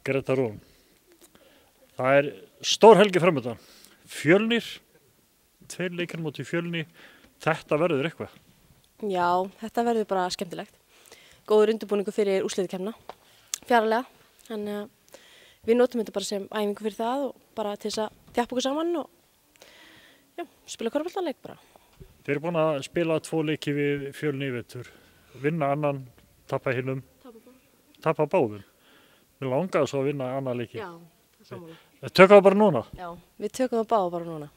Greta Rún. Það stór helgi framöndan. Fjölnir, 2 leikir móti Fjölni. Þetta verður eitthvað. Já, þetta verður bara skemmtilegt. Góður undirbúningur fyrir úrslitakeppnina, fjarlæga. Þannig að við notum þetta bara sem æfingu fyrir það og bara til þess að þjappa okkur saman og já, spila körfuboltaleik bara. Þeir eru búin að spila 2 leiki við Fjölni í vetur. Vinna annan, tapa hinum, tapa báðum. Við langaðu svo að vinna annan leiki. Já, sammála. Tökum það bara núna? Já, við tökum það báða bara núna.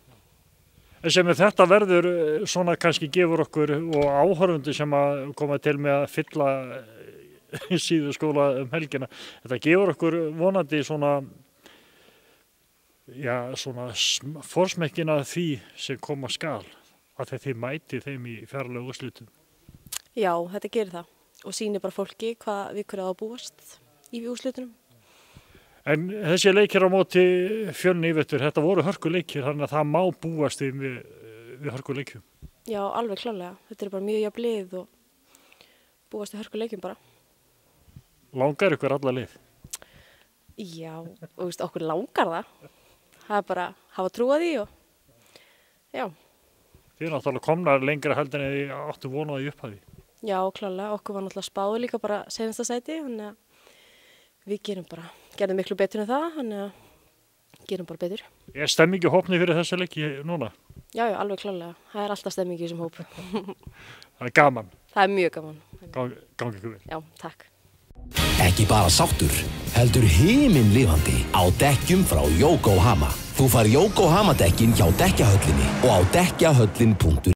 En sem þetta verður svona kannski gefur okkur og áhorfundur sem að koma til með að fylla síðu skóla helgina. Þetta gefur okkur vonandi svona, já, svona forsmekkina því sem koma skal. Að þið mæti þeim í fjarlægu úrslitum. Já, þetta gerir það og sýnir bara fólki hvað við hverju á að búast í úrslitunum. En þessi leikir á móti Fjölni í vetur, þetta voru hörkuleikir, þannig að það má búast við hörkuleikjum. Já, alveg klárlega. Þetta er bara mjög jafn lið og búast við hörkuleikjum bara. Langar ykkur alla lið? Já, og okkur langar það. Það er bara að hafa trú að því og já. Þið er náttúrulega komnar lengra heldur en þið áttu vonaði í upphafi. Já, klárlega. Okkur var náttúrulega spáð líka bara seinasta sæti, þannig að við gerðum miklu betur en það, þannig að gerum bara betur. Er stemmingi hópni fyrir þessu leiki núna? Já, alveg klárlega. Það er alltaf stemmingi í þessum hóp. Það er gaman. Það er mjög gaman. Gangi ykkur vel. Já, takk. Ekki bara sáttur, heldur himinlifandi á dekkjum frá Yokohama. Þú fær Yokohama dekkin hjá Dekkjahöllinni og á dekkjahöllin.is.